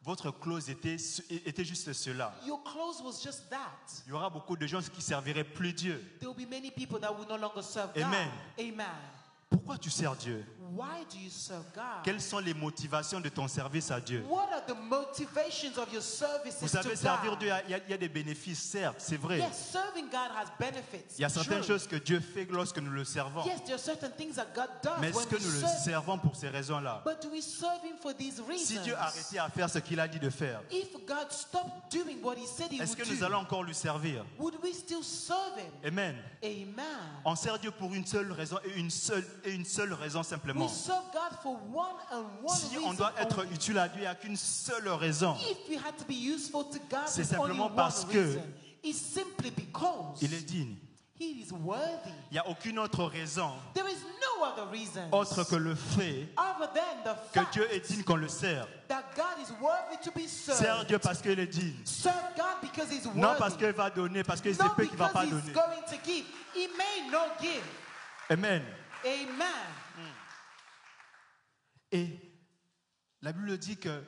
votre clause était juste cela. your clause was just that. Il y aura beaucoup de gens qui serviraient plus Dieu. There will be many people that will no longer serve God. Amen. Amen. Pourquoi tu sers Dieu? Why do you serve God? Quelles sont les motivations de ton service à Dieu? What are the motivations of your services Vous savez, to servir God? Dieu, il y a des bénéfices, certes, c'est vrai. Yes, serving God has benefits. Il y a certaines True. choses que Dieu fait lorsque nous le servons. Yes, there are certain things that God does Mais est-ce when que we nous le serve. servons pour ces raisons-là? But do we serve Him for these reasons? Si Dieu arrêtait à faire ce qu'il a dit de faire, If God stopped doing what He said He est-ce would que nous do, allons encore lui servir? would we still serve Him? Amen. Amen. On sert Dieu pour une seule raison et une seule raison simplement. We serve God for one and one Si reason on doit être only. utile à Dieu, il n'y a qu'une seule raison. If we had to be useful to God, C'est there's only simplement one parce que reason. It's simply because Il est digne. He is worthy. Il n'y a aucune autre raison There is no other reason autre que le fait other than the que fact Dieu est digne qu'on le sert. that God is worthy to be Sers served. Dieu parce qu'il est digne. Serve God because He's worthy. Non parce qu'il va donner, parce qu'il sait Not peu qu'il ne va because pas He's donner. going to give. He may not give. Amen. Amen. Et la Bible dit que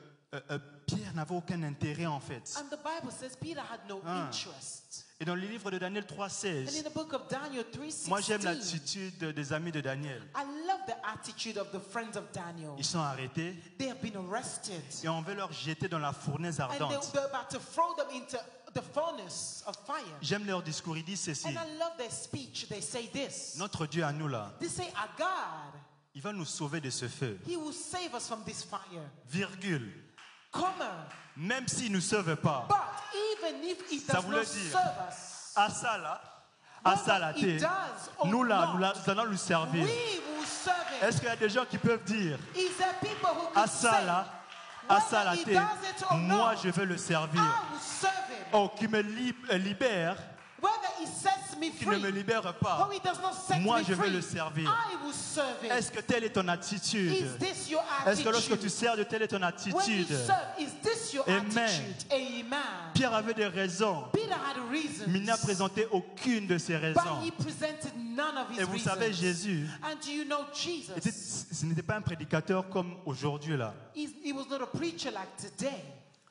Pierre n'avait aucun intérêt en fait. And the Bible says Peter had no interest. Et dans le livre de Daniel And in 3,16, the book of Daniel 3:16, moi j'aime l'attitude des amis de Daniel. I love the attitude of the friends of Daniel. Ils sont arrêtés They have been arrested. et on veut leur jeter dans la fournaise And ardente. they're about to throw them into the furnace of fire. J'aime leur discours, ils disent ceci. And I love their speech. They say this. Notre Dieu à nous là, They say, our God, il va nous sauver de ce feu. He will save us from this fire. Virgule. Comma. Même s'il ne nous sauve pas. But even if He Ça does voulait not dire, serve us, à ça là, à ça là, He t'es. does or Nous là, not, nous allons lui servir. we will serve Him. Est-ce qu'il y a des gens qui peuvent dire, Is there people who à can ça say, là, à ça là, whether He t'es. does it or Moi not, je veux le servir. I will serve Him. Oh, qui me libère, Whether He sets me qui ne me free libère pas. or He does not set Moi me je veux free, le servir. I will serve Him. Est-ce que telle est ton attitude? Is this your Est-ce que lorsque tu attitude? sers de telle est ton When you attitude? serve, is this your Amen. attitude? Amen. Pierre avait des raisons, Peter had reasons, mais il n'a présenté aucune de ces but raisons. he presented none of his Et vous reasons. savez, Jésus, And do you know Jesus? ce n'était pas un prédicateur comme aujourd'hui là. He was not a preacher like today.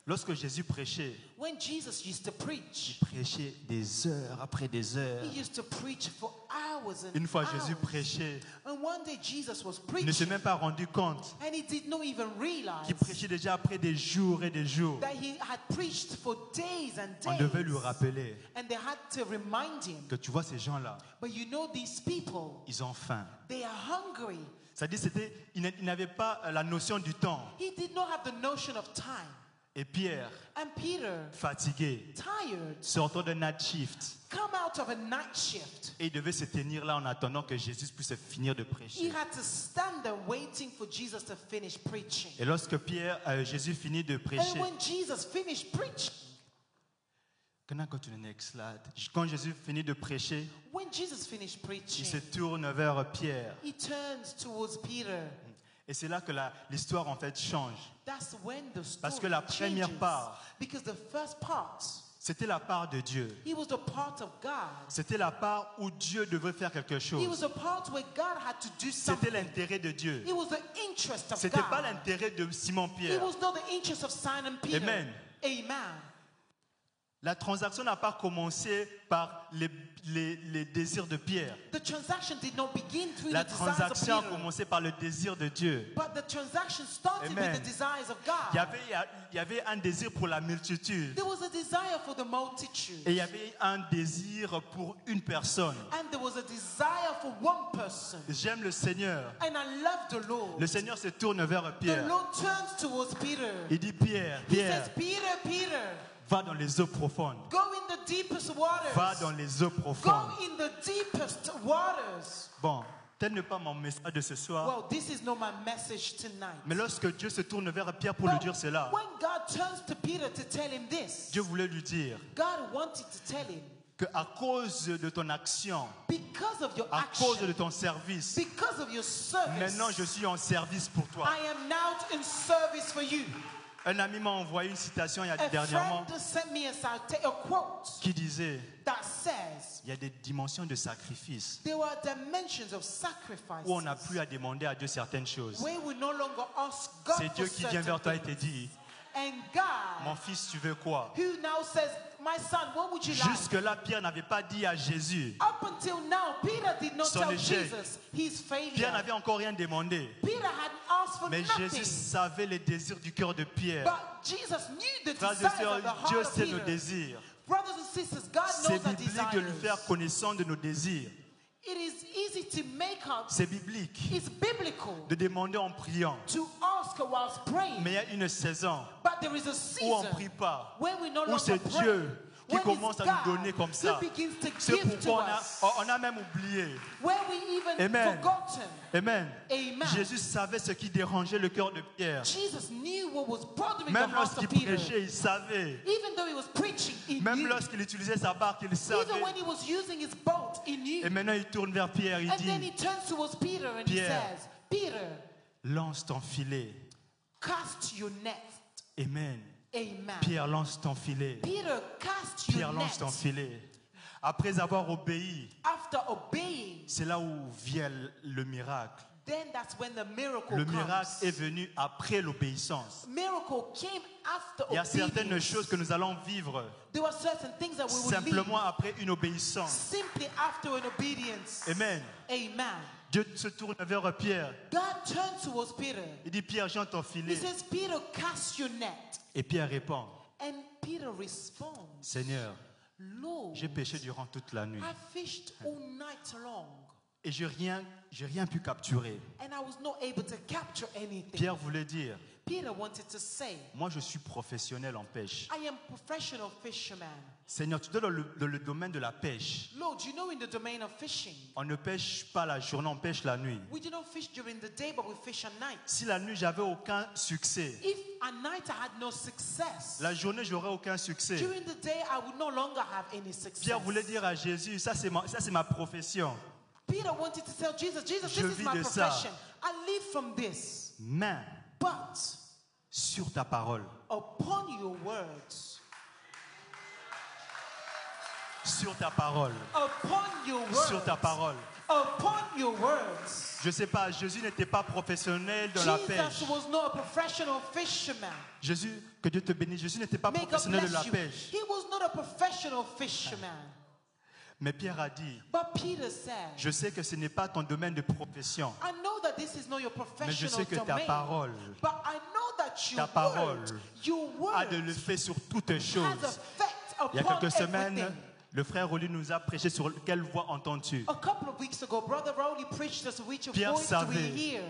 Lorsque Jésus prêchait, When Jesus used to il preach, prêchait des heures après des heures. he used to preach for hours and Une fois hours. Jésus prêchait, And one day Jesus was il ne s'est preaching, même pas rendu compte and he did not even realize qu'il prêchait déjà après des jours et des jours. that he had preached for days and On days. devait lui rappeler And they had to remind him. que tu vois ces gens-là, But you know, these people, ils ont faim. they are hungry. C'est-à-dire, il n'avait pas la notion du temps. He did not have the notion of time. Et Pierre, And Peter, fatigué, tired, sortant de night shift, come out of a night shift. et il devait se tenir là en attendant que Jésus puisse finir de He prêcher. had to stand there waiting for Jesus to finish preaching. Et lorsque Jésus finit de And prêcher, when Jesus finished preaching, can I go to the next slide? Quand Jésus finit de prêcher, when Jesus finished il se preaching, tourne vers Pierre. he turns towards Peter. Et c'est là que l'histoire en fait change. That's when the story Parce que la première changes. part, Because the first part, c'était la part de Dieu. he was the part of God. C'était la part où Dieu devait faire quelque He chose. was the part where God had to do C'était something. l'intérêt de Dieu. It was the interest of C'était God. pas l'intérêt de Simon It Pierre. was not the interest of Simon Peter. Amen. Amen. La transaction n'a pas commencé par les désirs de Pierre. The transaction did not begin through La the desires of transaction a Peter, commencé par le désir de Dieu. but the transaction started Amen. with the desires of God. Il y avait un désir pour la multitude. There was a desire for the multitude, Et il y avait un désir pour une personne. and there was a desire for one person. J'aime le Seigneur. And I love the Lord. Le Seigneur se tourne vers The Pierre. Lord turns towards Peter. Il dit, Pierre, He Pierre, says, Peter, Peter, va dans les eaux profondes. go in the deepest waters. Va dans les eaux Go profondes. in the deepest waters. Bon, tel n'est pas mon message de ce soir. Well, this is not my message tonight. Mais lorsque Dieu se tourne vers Pierre pour lui But dire cela, when God turns to Peter to tell him this, Dieu voulait lui dire God wanted to tell him, qu'à cause de ton action, because of your à cause de action, ton service, because of your service, maintenant je suis en service pour toi. I am now in service for you. Un ami m'a envoyé une citation il y a A dernièrement friend sent me a quote qui disait that says il y a des dimensions de sacrifice there are dimensions of sacrifice où on n'a plus à demander à Dieu certaines choses. where we no longer ask God C'est for Dieu qui vient certain vers toi et te things. dit And God, mon fils, tu veux quoi? who now says, my son, what would you like? Jusque-là, Pierre n'avait pas dit à Jésus. Up until now, Peter did not Son tell échec. Jesus his Pierre failure. n'avait encore rien demandé. Peter hadn't asked for Mais nothing. Jésus savait les désirs du cœur de Pierre. But Jesus knew the Frères et desires sœurs, of the heart Dieu of sait nos Peter. désirs. Brothers and sisters, God C'est knows our biblique de lui faire desires. connaissance de nos désirs. It is easy to make up. C'est biblique It's biblical de demander en priant. to ask whilst praying. Mais il y a une saison But there is a où on ne season prie pas, when we no où longer c'est pray. Dieu qui When commence it's à nous God donner comme ça. who begins to C'est give to pourquoi us. on a même oublié. Where we even Amen. forgotten. Amen. Amen. Jésus savait ce qui dérangeait le cœur de Pierre. Jesus knew what was bothering Même the heart lorsqu'il of Peter. prêchait, il savait. Even though he was preaching, he Même knew. lorsqu'il utilisait sa barque, il savait. Even when he was using his boat, he knew. Et maintenant, il tourne vers Pierre, il And then he dit, turns towards Peter and Pierre. he says, Peter, lance ton filet. cast your net. Amen. Amen. Pierre, lance ton filet. Peter, cast Pierre, your lance ton net. filet. Après avoir obéi, After obeying, c'est là où vient le miracle. then that's when the miracle Le comes. miracle est venu après l'obéissance. Miracle came after Il y a certaines obedience. choses que nous allons vivre There were certain things that we will simplement leave après une obéissance. simply after an obedience. Amen. Amen. Dieu se tourne vers Pierre. God turned towards Peter. Il dit, Pierre, jette ton He filet. says, Peter, cast your net. Et Pierre répond, And Peter responds, Seigneur, Lord, j'ai péché durant toute la nuit. I fished all night long Et j'ai rien pu capturer. and I was not able to capture anything. Pierre voulait dire, Peter wanted to say, moi je suis professionnel en pêche. I am a professional fisherman. Seigneur, tu es dans le domaine de la pêche. Lord, you know in the domain of fishing, On ne pêche pas la journée, on pêche la nuit. we do not fish during the day, but we fish at night. Si la nuit, j'avais aucun succès, If at night I had no success, la journée, j'aurais aucun succès. during the day I would no longer have any success. Pierre voulait dire à Jésus, ça c'est ma profession. Peter wanted to tell Jesus, Jesus, Je this is vis my de ça. profession. I live from this. Mais But sur ta parole, upon your words, sur ta parole, upon your words, sur ta parole. upon your words. Je sais pas, Jésus n'était pas professionnel dans la pêche. Jesus was not a professional fisherman. Jésus, que Dieu te bénisse, Jésus n'était pas May God professionnel de bless la you. pêche. He was not a professional fisherman. Mais Pierre a dit, But Peter said, je sais que ce n'est pas ton domaine de profession. I know that this is not your Mais je professional sais que ta domain. parole, But I know that ta parole your a word de l'effet sur toutes has choses. effect Il y a upon quelques semaines, everything. le frère Oli nous a prêché sur quelle voix entends-tu. A couple of weeks ago, Brother Rowley preached us which Pierre voice do we savait hear.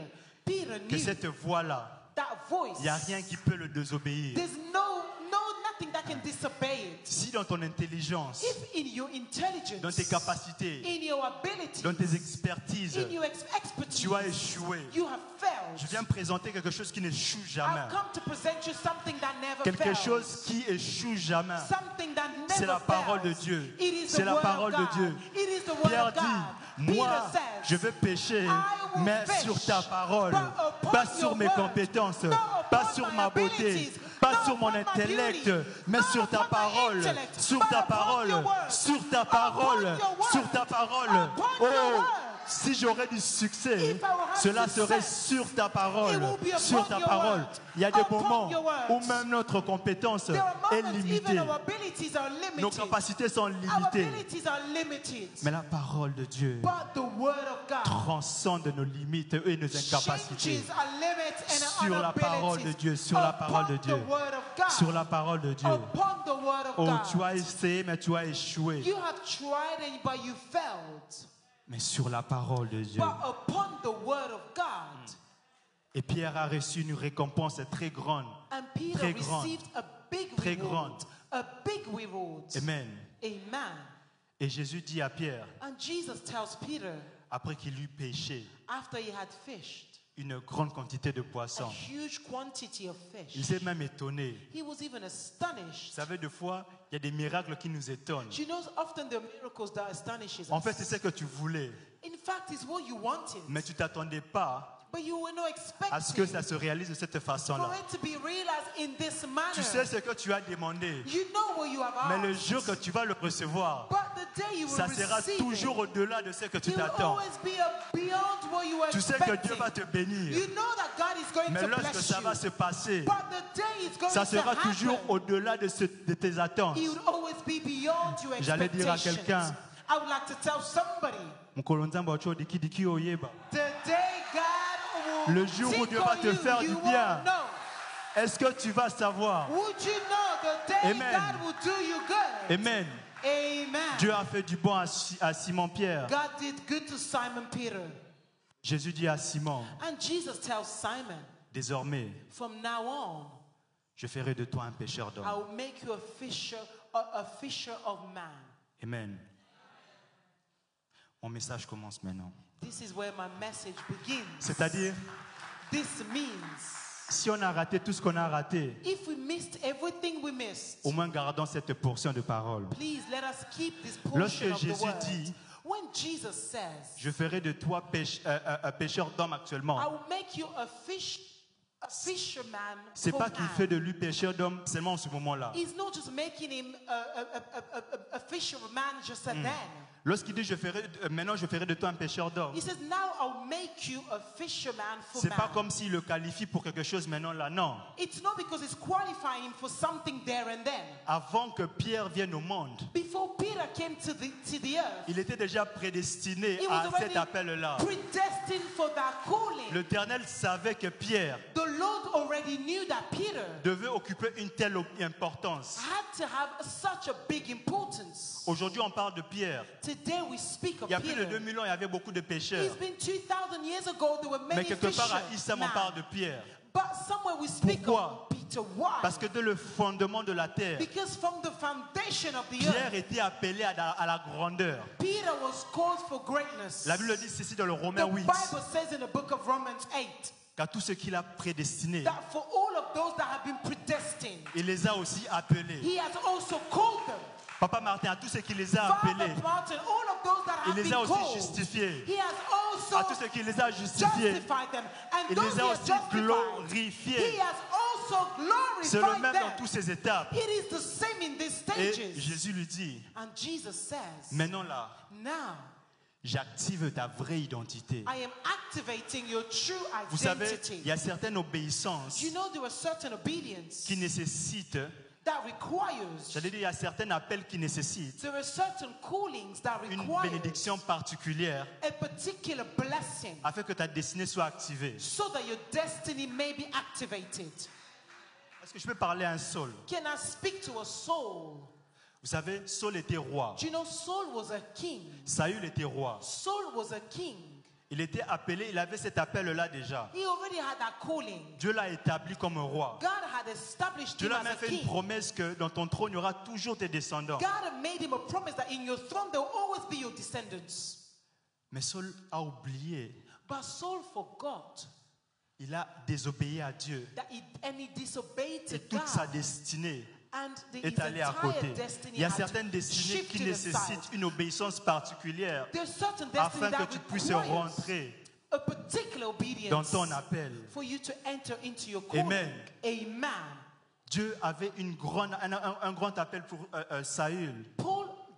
Peter Que knew cette voix-là, that voice. il n'y a rien qui peut le désobéir. There's nothing that can disobey it. Si dans ton intelligence, If in your intelligence, dans tes capacités, in your ability, dans tes expertises, in your expertise, tu as échoué. you have failed. Je viens présenter quelque chose qui n'échoue jamais. I've come to present you something that never Quelque fails. chose qui échoue jamais. Something that never C'est la parole de fails. Dieu. It is C'est the la word parole of de God. Dieu. It is the word Pierre of God. dit, moi, Peter says, je veux pécher, I will mais fish, sur ta parole, but upon pas your sur mes word, compétences, not pas upon sur my ma beauté, abilities, pas not sur mon upon my intellect, beauty, mais not sur ta upon my parole, intellect, sur but ta upon parole, your word, sur ta upon parole, your word, sur ta parole. upon your Oh, word. si j'aurais du succès, If I will have cela success, serait sur ta parole, it will be upon sur ta your parole. word, Il y a des upon moments your words. où même notre compétence There are est moments even limitée. our abilities are limited. Nos capacités sont Our limitées. abilities are limited. Mais la parole de Dieu But the word of God transcende nos limites et nos incapacités. changes our limits and Sur our la parole de Dieu, sur la parole de Dieu, Upon the word of God. sur la parole de Dieu. Upon the word of Oh, God. tu as essayé, mais tu as échoué. You have tried and but you failed. Mais sur la parole de Dieu. But upon the word of God. Et Pierre a reçu une récompense très grande. And Peter Très grande. received a big Très reward. grande. A big reward. Amen. Amen. Et Jésus dit à Pierre, And Jesus tells Peter, après qu'il eut pêché after he had fished une grande quantité de a poissons, huge quantity of il fish, s'est même étonné. he was even Vous astonished. savez, des fois, il y a des miracles qui nous étonnent. You know, often the miracles that astonishes En fait, c'est us. ce que tu voulais, In fact, it's what you wanted. mais tu t'attendais pas But you were not à ce que expecting ça se réalise de cette for façon-là. it to be realized in this manner. Tu sais ce que tu as demandé, You know what you have mais le asked. jour que tu vas le recevoir, But the day you will ça sera receive toujours it, au-delà de ce que tu it will t'attends. always be beyond what you were Tu sais que expecting. Dieu va te bénir, You know that God is going mais to lorsque bless ça you. va se passer, But the day it's going ça to sera happen, toujours au-delà de tes attentes. it will always be beyond your J'allais dire à expectations. quelqu'un, I would like to tell somebody, the day God will le jour où Dieu va te tickle faire you, du you bien, won't know. est-ce que tu vas savoir? Would you know the day Amen. God will do you good? Amen. Amen. Dieu a fait du bon à Simon-Pierre. God did good to Simon Peter. Jésus dit à Simon, And Jesus tells Simon, désormais, from now on, je ferai de toi un pécheur I d'hommes. will make you a fisher of man. Amen. Mon message commence maintenant. This is where my message begins. C'est-à-dire, This means si on a raté tout ce qu'on a raté, if we missed everything we missed, au moins gardons cette portion de parole. please let us keep this Lorsque portion of the Jésus word. dit, When Jesus says, je ferai de toi un pécheur d'hommes I actuellement, will make you a fisherman c'est of pas qu'il man. fait de lui pécheur d'hommes seulement en ce moment-là. He's not just making him a fisherman just a then. Lorsqu'il dit maintenant je ferai de toi un pécheur d'hommes, He says, now I'll make you a fisherman for c'est man. pas comme s'il le qualifie pour quelque chose maintenant là, non. It's not because it's qualifying him for something there and then. Avant que Pierre vienne au monde, Before Peter came to the earth, il était déjà prédestiné he was à cet already appel-là. predestined for that calling. L'Éternel savait que Pierre The Lord already knew that Peter devait occuper une telle importance. had to have such a big importance. Aujourd'hui, on parle de Pierre. Today we speak of Il y a plus de Peter. 2000 ans, il y avait beaucoup de pécheurs. It's been 2,000 years ago, there were Mais many quelque part à fishermen. Issam, on parle de Pierre. But somewhere we speak Pourquoi? of Peter. Why? Parce que dès le fondement de la terre, Because from the foundation of the Pierre earth, était appelé à la grandeur. Peter was called for greatness. La Bible dit ceci dans le The Romains 8, Bible says in the book of Romans 8 qu'à tous ceux qu'il a prédestinés, that for all of those that have been predestined, il les a aussi appelés. he has also called them. Papa Martin, à tous ceux qui les a appelés, Father Martin, all of those that il have les been a aussi called, justifiés. he has À tous also ceux qui les a justifiés, justified them. And il those les a he has aussi justified, glorifiés. he has also C'est le glorified même dans them. toutes ces étapes. It is the same in these Et stages. Jésus lui dit, And Jesus says, maintenant là, now j'active ta vraie identité. I am activating your true Vous savez, identity. il y a certaines obéissances You know there are certain obedience qui nécessitent, that requires, j'allais dire, il y a certains appels qui nécessitent there are certain callings that une require bénédiction particulière a particular blessing afin que ta destinée soit activée. so that your destiny may be activated. Est-ce que je peux parler à un Saul? Can I speak to a Saul? Vous savez, Saul était roi. Do you know Saul was a king? Saül était roi. Saul was a king. Il était appelé, il avait cet appel-là déjà. He already had that calling. Dieu l'a établi comme un roi. God had established Dieu him l'a as même a fait une king. promesse que dans ton trône, il y aura toujours tes descendants. God had made him a promise that in your throne there will always be your descendants. Mais Saul a oublié. But Saul forgot Il a désobéi à Dieu. that he disobeyed to Et toute God. sa destinée And his est allée à entire côté. destiny Il y a had certaines destinées qui shifted aside. nécessitent une obéissance particulière There's certain destiny afin que that tu puisses requires rentrer a particular obedience dans ton appel. for you to enter into your calling. Amen. Amen. Dieu avait un grand appel pour Saül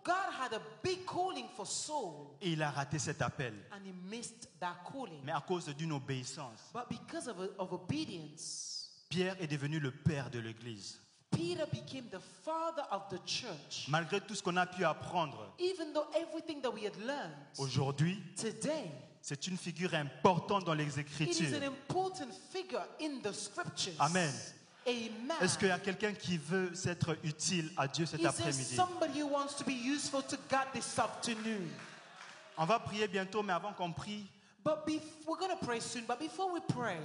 God had a big calling for Saul et il a raté cet appel. and he missed that calling. Mais à cause d'une obéissance, But because of obedience, Pierre est devenu le père de l'Église. Peter became the father of the church. Malgré tout ce qu'on a pu apprendre, Even though everything that we had learned, aujourd'hui, today, c'est une figure importante dans les it is an Écritures. important figure in the scriptures. Amen. Amen. Est-ce qu'il y a quelqu'un qui veut s'être utile à Dieu cet Is there après-midi? somebody who wants to be useful to God this afternoon? On va prier bientôt, mais avant qu'on prie, We're going to pray soon. But before we pray,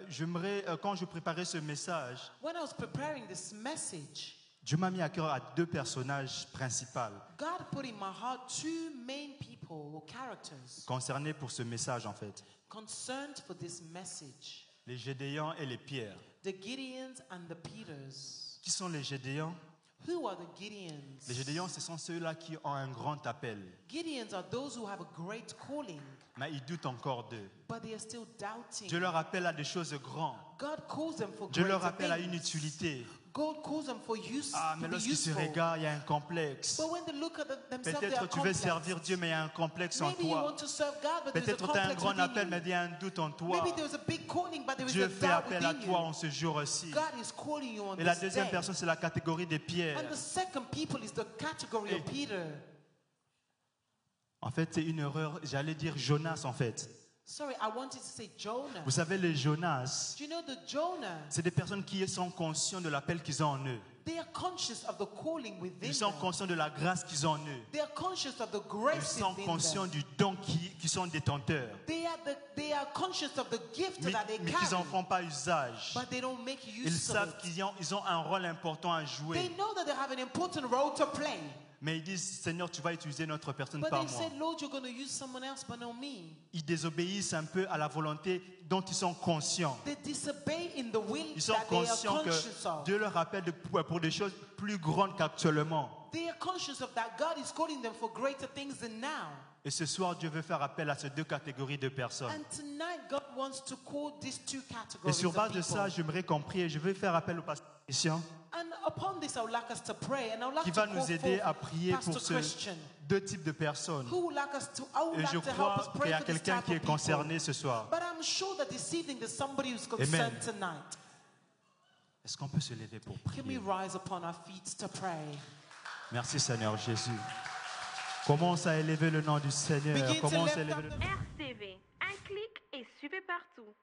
j'aimerais, quand je préparais ce message, when I was preparing this message, Dieu m'a mis à cœur à deux personnages principaux God put in my heart two main people or characters concernés pour ce message en fait. concerned for this message. Les Gédéons et les Pierres. The Gideons and the Peters. Qui sont les Gédéons? Who are the Gideons? Les Gédéons, ce sont ceux-là qui ont un grand appel. Gideons are those who have a great calling. Mais ils doutent encore d'eux. but they are still doubting. Dieu leur appelle à des choses grandes. God calls them for Dieu leur greater appelle à une things. utilité. God calls them for use, Ah, mais to be lorsqu'ils se useful. regardent, il y a un complexe. But when they look at themselves, they Peut-être are tu veux complex. servir Dieu, mais il y a un complexe en Maybe you toi. want to serve God, but there is a Peut-être tu as un complex grand within appel, you. mais il y a un doute en toi. Maybe there is a big calling, but there is Dieu a fait doubt appel à within toi you. en ce jour aussi. God is calling you on Et la this deuxième day. personne, c'est la catégorie des Pierre. And the second people is the category Et- of Peter. En fait, c'est une erreur. J'allais dire Jonas, en fait. Sorry, I wanted to say Jonah. Vous savez, les Jonas, Do you know the Jonah? c'est des personnes qui sont conscientes de l'appel qu'ils ont en eux. They are conscious of the calling within Ils sont them. conscients de la grâce qu'ils ont en eux. They are conscious of the Ils grace sont within conscients them. du don qui sont détenteurs. They are conscious of the gift Mais, that they mais qu'ils n'en carry, font pas usage. but they don't make use Ils of savent it. qu'ils ont un rôle important à They jouer. know that they have an important role to play. Mais ils disent, Seigneur, tu vas utiliser notre personne But par they moi. said, Lord, you're going to use someone else, but not me. Ils désobéissent un peu à la volonté dont ils sont conscients. They disobey in the will Ils sont that they are conscients conscious que of. Dieu leur appelle pour des choses plus grandes qu'actuellement. They are conscious of that. God is calling them for greater things than now. Et ce soir, Dieu veut faire appel à ces deux catégories de personnes. And tonight, God wants to call these two Et categories sur of base de people. ça, j'aimerais qu'on prie et je vais faire appel au pasteur Christian And upon this, I would like us to pray, and I would like qui to va call nous aider à forth prier Pastor pour ces Christian, deux types de personnes. who would like us to, I would Et je like to help us crois qu'il pray y a for this quelqu'un type qui of est people. concerné ce soir. But I'm sure that this evening there's somebody who's concerned tonight. Est-ce qu'on peut se lever pour Can we prier? rise upon our feet to pray? Merci Seigneur Jésus. Commence à élever le nom du Seigneur. Begin to Commence à lift élever up le the RCV, un clic et suivez partout.